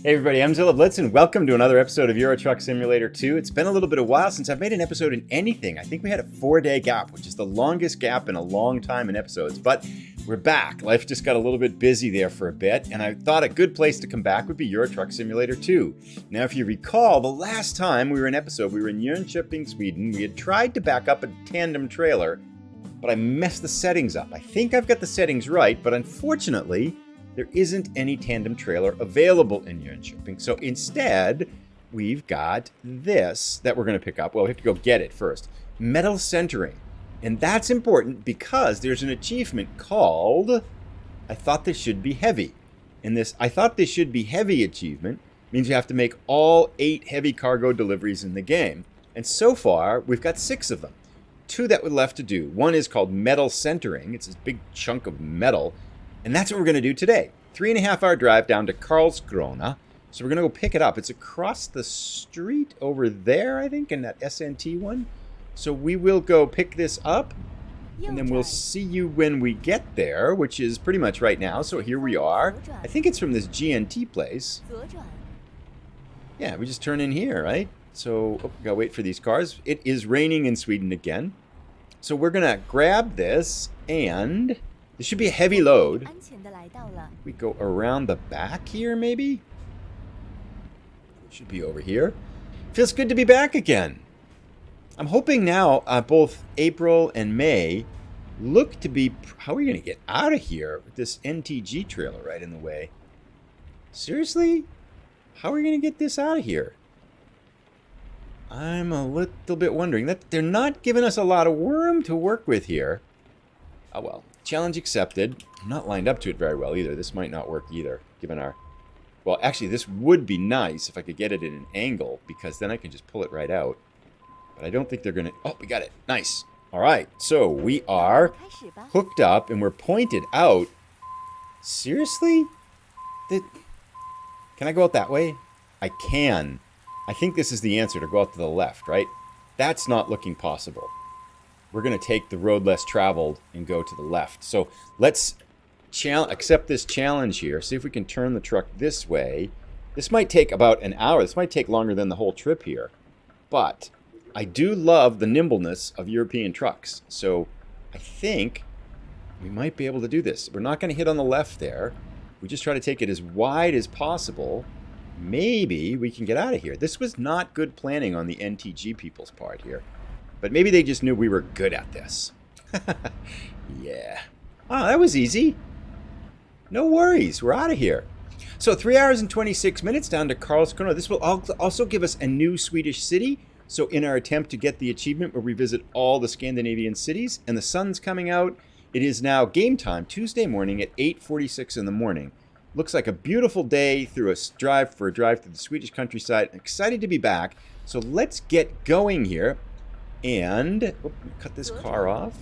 Hey everybody, I'm Zilla Blitz and welcome to another episode of Euro Truck Simulator 2. It's been a little bit of a while since I've made an episode in anything. I think we had a 4-day gap, which is the longest gap in a long time in episodes, but we're back. Life just got a little bit busy there for a bit, and I thought a good place to come back would be Euro Truck Simulator 2. Now, if you recall, the last time we were in episode, we were in Jönköping, Sweden. We had tried to back up a tandem trailer, but I messed the settings up. I think I've got the settings right, but unfortunately, there isn't any tandem trailer available in Jönköping. So instead, we've got this that we're going to pick up. Well, we have to go get it first. Metal centering. And that's important because there's an achievement called I thought this should be heavy. And this I thought this should be heavy achievement means you have to make all 8 heavy cargo deliveries in the game. And so far, we've got 6 of them. 2 that we're left to do. One is called metal centering. It's this big chunk of metal. And that's what we're going to do today. 3.5-hour drive down to Karlskrona. So we're going to go pick it up. It's across the street over there, I think, in that SNT one. So we will go pick this up. And then we'll see you when we get there, which is pretty much right now. So here we are. I think it's from this GNT place. Yeah, we just turn in here, right? So, we gotta wait for these cars. It is raining in Sweden again. So we're going to grab this and... This should be a heavy load. We go around the back here, maybe? It should be over here. Feels good to be back again. I'm hoping now both April and May look to be... How are we going to get out of here with this NTG trailer right in the way? Seriously? How are we going to get this out of here? I'm a little bit wondering. That they're not giving us a lot of room to work with here. Oh well. Challenge accepted. I'm not lined up to it very well either. This might not work either, given our... Well, actually, this would be nice if I could get it at an angle, because then I can just pull it right out. But I don't think they're going to... Oh, we got it. Nice. All right. So we are hooked up, and we're pointed out. Seriously? Can I go out that way? I can. I think this is the answer, to go out to the left, right? That's not looking possible. We're going to take the road less traveled and go to the left. So let's accept this challenge here. See if we can turn the truck this way. This might take about an hour. This might take longer than the whole trip here. But I do love the nimbleness of European trucks. So I think we might be able to do this. We're not going to hit on the left there. We just try to take it as wide as possible. Maybe we can get out of here. This was not good planning on the NTG people's part here. But maybe they just knew we were good at this. Yeah. Oh, that was easy. No worries. We're out of here. So 3 hours and 26 minutes down to Karlskrona. This will also give us a new Swedish city. So in our attempt to get the achievement, we'll revisit all the Scandinavian cities. And the sun's coming out. It is now game time, Tuesday morning at 8:46 in the morning. Looks like a beautiful day through a drive through the Swedish countryside. I'm excited to be back. So let's get going here. And cut this car off.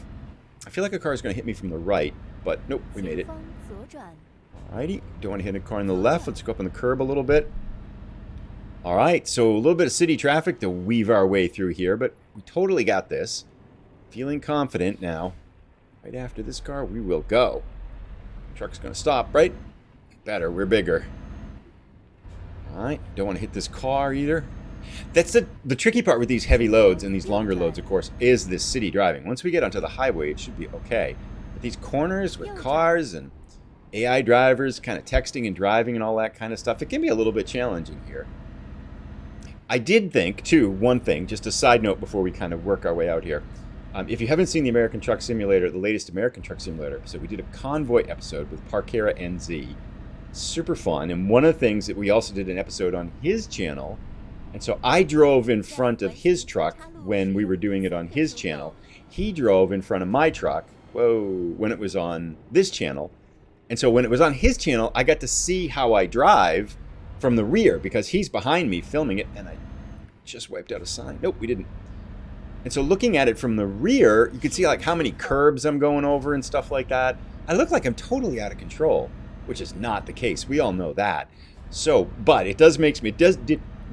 I feel like a car is going to hit me from the right, but nope, we made it. Alrighty, don't want to hit a car on the left. Let's go up on the curb a little bit. Alright, so a little bit of city traffic to weave our way through here, but we totally got this. Feeling confident now. Right after this car, we will go. Truck's going to stop, right? Better, we're bigger. Alright, don't want to hit this car either. That's the tricky part with these heavy loads and these longer loads, of course, is this city driving. Once we get onto the highway, it should be okay. But these corners with cars and AI drivers kind of texting and driving and all that kind of stuff, it can be a little bit challenging here. I did think, too, one thing, just a side note before we kind of work our way out here. If you haven't seen the American Truck Simulator, the latest American Truck Simulator episode, we did a convoy episode with Parkera NZ. Super fun. And one of the things that we also did an episode on his channel. And so I drove in front of his truck when we were doing it on his channel. He drove in front of my truck, when it was on this channel. And so when it was on his channel, I got to see how I drive from the rear because he's behind me filming it. And I just wiped out a sign. Nope, we didn't. And so looking at it from the rear, you can see like how many curbs I'm going over and stuff like that. I look like I'm totally out of control, which is not the case. We all know that. So, but it does make me,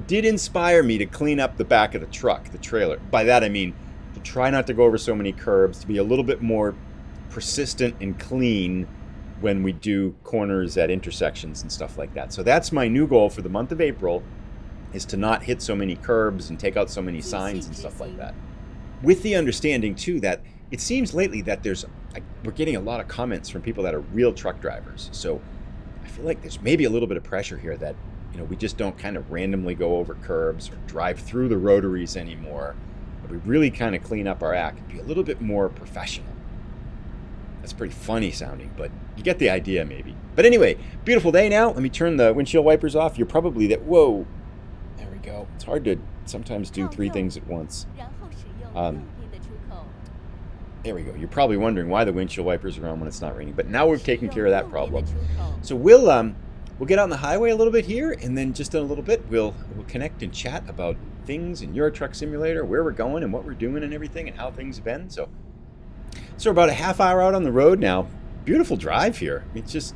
did inspire me to clean up the back of the truck, the trailer. By that I mean to try not to go over so many curbs, to be a little bit more persistent and clean when we do corners at intersections and stuff like that. So that's my new goal for the month of April, is to not hit so many curbs and take out so many signs and stuff like that. With the understanding too that it seems lately that we're getting a lot of comments from people that are real truck drivers. So I feel like there's maybe a little bit of pressure here that, we just don't kind of randomly go over curbs or drive through the rotaries anymore. But we really kind of clean up our act and be a little bit more professional. That's pretty funny sounding, but you get the idea maybe. But anyway, beautiful day now. Let me turn the windshield wipers off. You're probably whoa, there we go. It's hard to sometimes do three things at once. There we go. You're probably wondering why the windshield wipers are on when it's not raining, but now we've taken care of that problem. So we'll get on the highway a little bit here, and then just in a little bit we'll connect and chat about things in Euro Truck Simulator, where we're going and what we're doing and everything, and how things have been. So we're about a half hour out on the road now. Beautiful drive here. It's just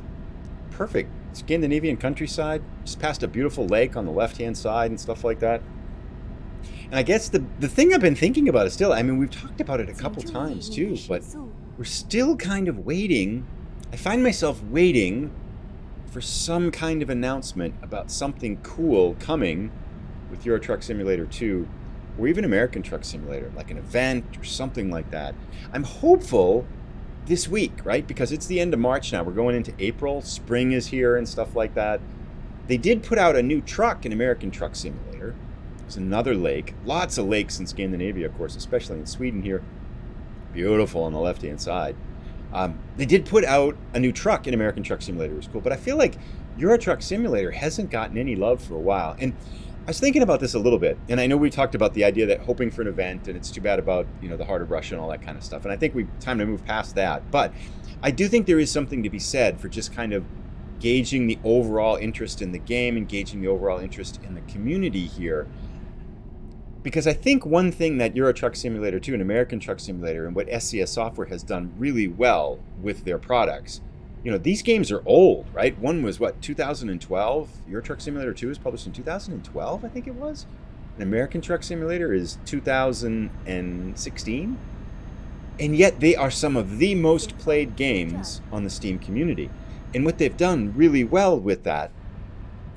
perfect. Scandinavian countryside, just past a beautiful lake on the left-hand side and stuff like that. And I guess the thing I've been thinking about is still, we've talked about it a couple times too, but we're still kind of waiting. I find myself waiting for some kind of announcement about something cool coming with Euro Truck Simulator 2, or even American Truck Simulator, like an event or something like that. I'm hopeful this week, right? Because it's the end of March now. We're going into April. Spring is here and stuff like that. They did put out a new truck in American Truck Simulator. There's another lake. Lots of lakes in Scandinavia, of course, especially in Sweden here. Beautiful on the left-hand side. They did put out a new truck in American Truck Simulator. It was cool. But I feel like Euro Truck Simulator hasn't gotten any love for a while. And I was thinking about this a little bit. And I know we talked about the idea that hoping for an event, and it's too bad about, the harder brush and all that kind of stuff. And I think we've time to move past that. But I do think there is something to be said for just kind of gauging the overall interest in the game and gauging the overall interest in the community here. Because I think one thing that Euro Truck Simulator 2 and American Truck Simulator and what SCS Software has done really well with their products, these games are old, right? One was 2012? Euro Truck Simulator 2 was published in 2012, I think it was. And American Truck Simulator is 2016. And yet they are some of the most played games on the Steam community. And what they've done really well with that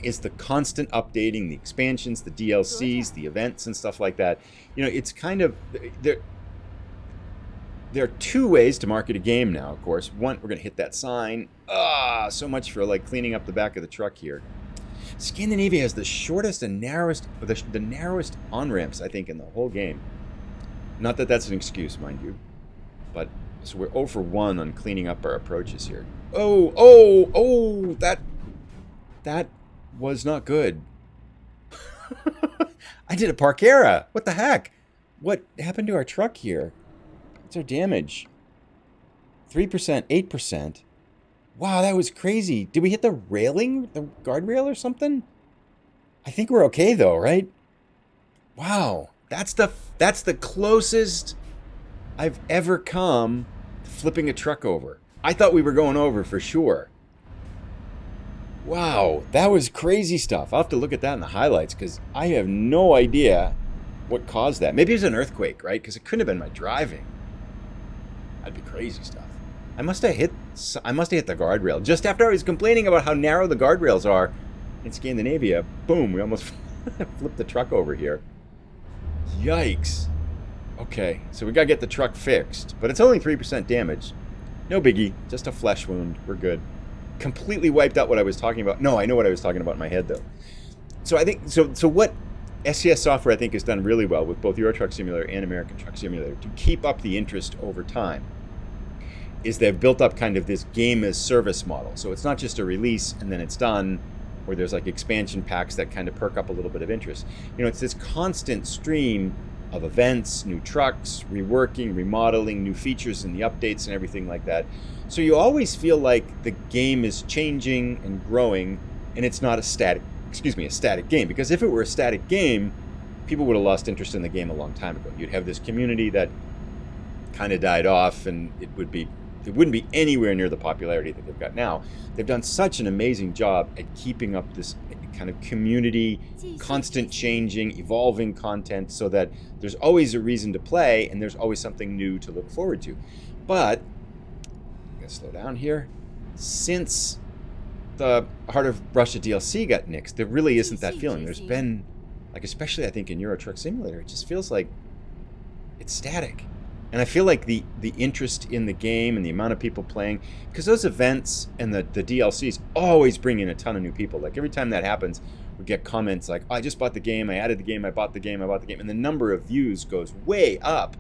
is the constant updating, the expansions, the DLCs, the events and stuff like that. It's kind of, there are two ways to market a game now, of course. One, we're going to hit that sign. So much for cleaning up the back of the truck here. Scandinavia has the shortest and narrowest, the narrowest on-ramps, I think, in the whole game. Not that that's an excuse, mind you. But, so we're 0 for 1 on cleaning up our approaches here. That was not good. I did a parkera. What the heck? What happened to our truck here? What's our damage? 3%, 8%. Wow, that was crazy. Did we hit the railing? The guardrail or something? I think we're okay though, right? Wow. That's the closest I've ever come to flipping a truck over. I thought we were going over for sure. Wow, that was crazy stuff. I'll have to look at that in the highlights because I have no idea what caused that. Maybe it was an earthquake, right? Because it couldn't have been my driving. That'd be crazy stuff. I must have hit the guardrail just after I was complaining about how narrow the guardrails are in Scandinavia. Boom, we almost flipped the truck over here. Yikes. Okay, so we gotta get the truck fixed, but it's only 3% damage. No biggie, just a flesh wound. We're good. Completely wiped out what I was talking about. No, I know what I was talking about in my head though. So I think so what SCS Software I think has done really well with both Euro Truck Simulator and American Truck Simulator to keep up the interest over time is they've built up kind of this game as service model. So it's not just a release and then it's done, or there's expansion packs that kind of perk up a little bit of interest. It's this constant stream of events, new trucks, reworking, remodeling, new features and the updates and everything like that. So you always feel like the game is changing and growing, and it's not a static game. Because if it were a static game, people would have lost interest in the game a long time ago. You'd have this community that kind of died off, and it wouldn't be anywhere near the popularity that they've got now. They've done such an amazing job at keeping up this kind of community, constant changing, evolving content, so that there's always a reason to play and there's always something new to look forward to. But I'm gonna slow down here. since the Heart of Russia DLC got nixed, there really isn't that feeling. There's been, like, especially I think in Euro Truck Simulator, it just feels like it's static. And I feel like the interest in the game and the amount of people playing, because those events and the DLCs always bring in a ton of new people. Like every time that happens, we get comments like, oh, I just bought the game, I added the game, I bought the game, I bought the game. And the number of views goes way up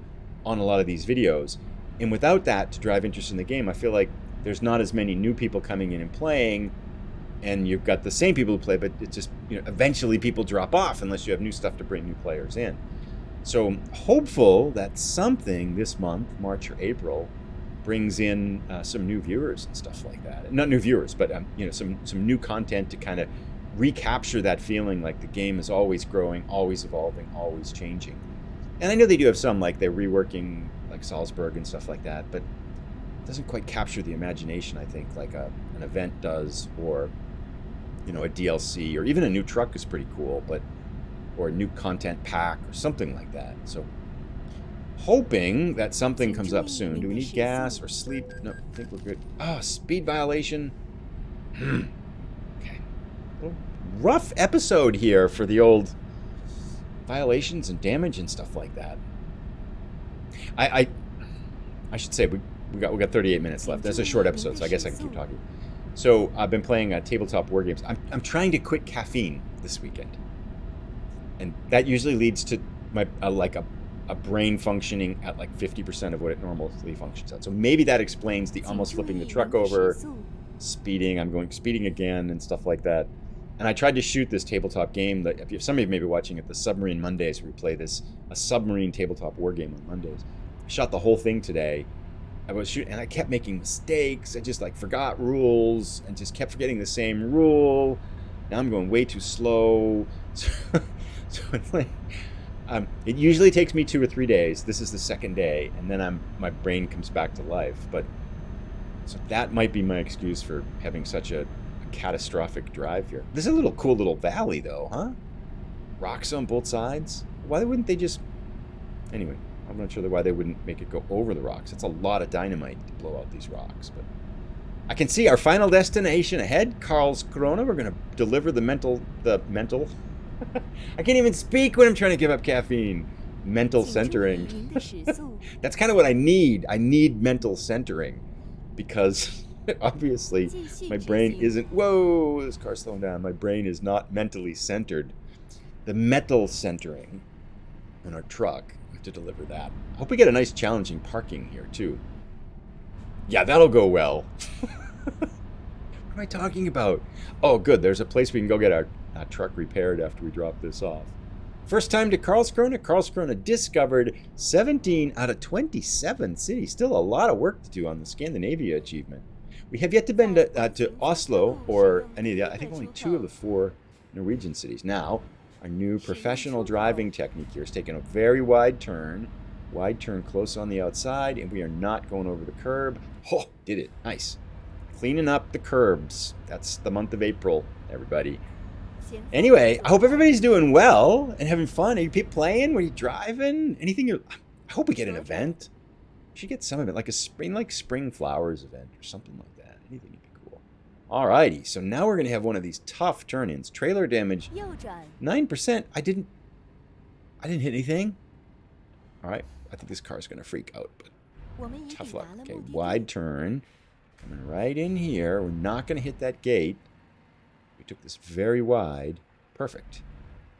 on a lot of these videos. And without that to drive interest in the game, I feel like there's not as many new people coming in and playing. And you've got the same people who play, but it's just, eventually people drop off unless you have new stuff to bring new players in. So I'm hopeful that something this month, March or April, brings in some new viewers and stuff like that. Not new viewers, but some new content to kind of recapture that feeling like the game is always growing, always evolving, always changing. And I know they do have some, like they're reworking like Salzburg and stuff like that, but it doesn't quite capture the imagination, I think, like an event does, or a DLC, or even a new truck is pretty cool, or a new content pack or something like that. So hoping that something comes up soon. Do we need gas or sleep? No, I think we're good. Oh, speed violation. Okay. Well, rough episode here for the old violations and damage and stuff like that. I should say we got 38 minutes left. That's a short episode, so I guess I can keep talking. So I've been playing tabletop war games. I'm trying to quit caffeine this weekend, and that usually leads to my a brain functioning at like 50% of what it normally functions at. So maybe that explains the almost flipping the truck over, speeding. I'm going speeding again and stuff like that. And I tried to shoot this tabletop game that, if some of you may be watching it, the Submarine Mondays, where we play a submarine tabletop war game on Mondays. I shot the whole thing today. I was shooting, and I kept making mistakes. I just forgot rules and just kept forgetting the same rule. Now I'm going way too slow. So it's like, it usually takes me 2 or 3 days. This is the second day, and then my brain comes back to life. But so that might be my excuse for having such a catastrophic drive here. This is a cool little valley, though, huh? Rocks on both sides. Why wouldn't they just? Anyway. I'm not sure why they wouldn't make it go over the rocks. It's a lot of dynamite to blow out these rocks. But I can see our final destination ahead, Karlskrona. We're going to deliver the mental. I can't even speak when I'm trying to give up caffeine. Mental centering. That's kind of what I need. I need mental centering, because obviously my brain isn't. Whoa, this car's slowing down. My brain is not mentally centered. The metal centering on our truck. To deliver that. I hope we get a nice challenging parking here too. Yeah, that'll go well. What am I talking about? Oh, good. There's a place we can go get our truck repaired after we drop this off. First time to Karlskrona. Karlskrona discovered 17 out of 27 cities. Still a lot of work to do on the Scandinavia achievement. We have yet to been to Oslo or any of the, I think only 2 of the 4 Norwegian cities. Now, our new professional driving technique here is taking a very wide turn close on the outside, and we are not going over the curb. Oh, did it. Nice. Cleaning up the curbs. That's the month of April, everybody. Anyway, I hope everybody's doing well and having fun. Are you playing? Were you driving? Anything? I hope we get an event. We should get some of it, like a spring flowers event or something like that. Anything would be cool. Alrighty, so now we're going to have one of these tough turn-ins. Trailer damage, 9%. I didn't hit anything. Alright, I think this car's going to freak out, but tough luck. Okay, wide turn. Coming right in here. We're not going to hit that gate. We took this very wide. Perfect.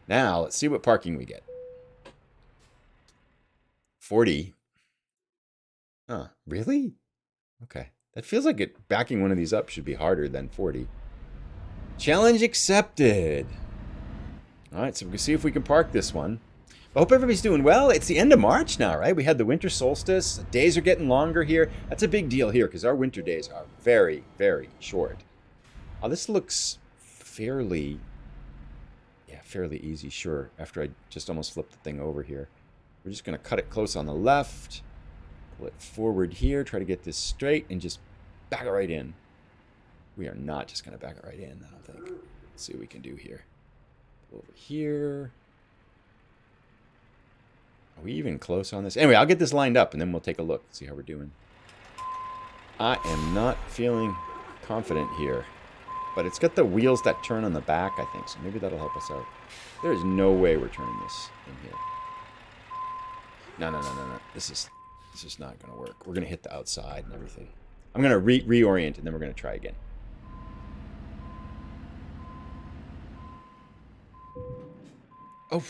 Now, let's see what parking we get. 40. Huh, really? Okay. That feels like backing one of these up should be harder than 40. Challenge accepted. All right, so we can see if we can park this one. I hope everybody's doing well. It's the end of March now, right? We had the winter solstice. The days are getting longer here. That's a big deal here because our winter days are very, very short. Oh, this looks fairly easy, sure, after I just almost flipped the thing over here. We're just going to cut it close on the left. Pull it forward here, try to get this straight, and just back it right in. We are not just going to back it right in, I don't think. Let's see what we can do here. Over here. Are we even close on this? Anyway, I'll get this lined up, and then we'll take a look, see how we're doing. I am not feeling confident here. But it's got the wheels that turn on the back, I think, so maybe that'll help us out. There is no way we're turning this in here. No. This is not going to work. We're going to hit the outside and everything. I'm going to reorient, and then we're going to try again. Oh.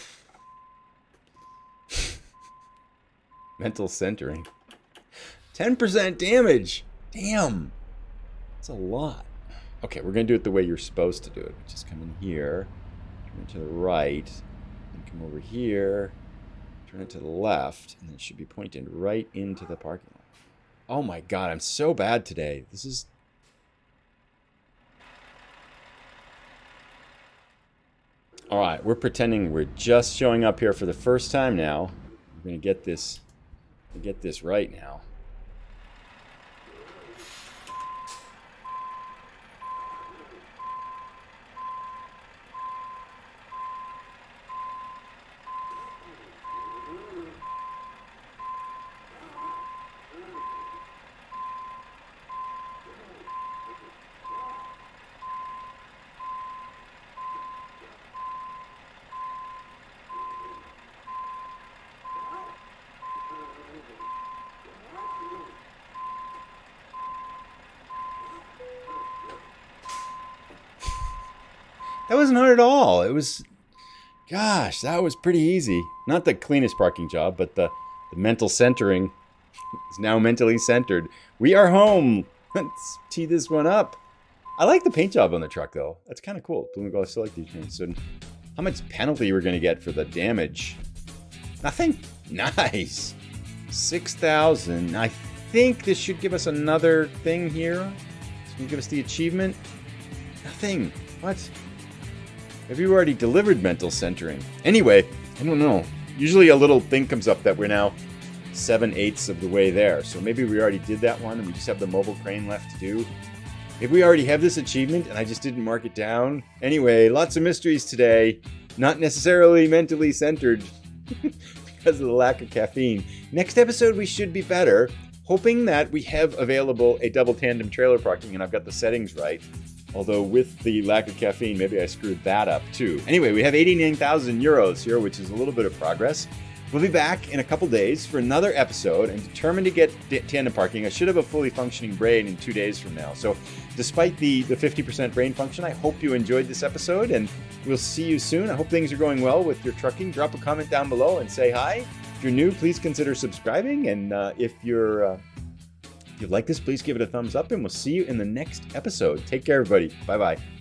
Mental centering. 10% damage. Damn. That's a lot. Okay, we're going to do it the way you're supposed to do it, which is come in here, turn it to the right, and come over here, turn it to the left, and then it should be pointed right into the parking lot. Oh my god, I'm so bad today. This is... Alright, we're pretending we're just showing up here for the first time now. We're going to get this right now. That wasn't hard at all. It was, gosh, that was pretty easy. Not the cleanest parking job, but the mental centering is now mentally centered. We are home. Let's tee this one up. I like the paint job on the truck, though. That's kind of cool. I still like these paints. So how much penalty we're going to get for the damage? Nothing? Nice. 6,000. I think this should give us another thing here. It's going to give us the achievement. Nothing. What? Maybe we already delivered mental centering. Anyway, I don't know. Usually a little thing comes up that we're now 7/8 of the way there. So maybe we already did that one and we just have the mobile crane left to do. Maybe we already have this achievement and I just didn't mark it down. Anyway, lots of mysteries today. Not necessarily mentally centered because of the lack of caffeine. Next episode we should be better. Hoping that we have available a double tandem trailer parking and I've got the settings right. Although with the lack of caffeine, maybe I screwed that up too. Anyway, we have 89,000 euros here, which is a little bit of progress. We'll be back in a couple days for another episode and determined to get tandem parking. I should have a fully functioning brain in 2 days from now. So despite the 50% brain function, I hope you enjoyed this episode and we'll see you soon. I hope things are going well with your trucking. Drop a comment down below and say hi. If you're new, please consider subscribing. And if you like this, please give it a thumbs up and we'll see you in the next episode. Take care, everybody. Bye-bye.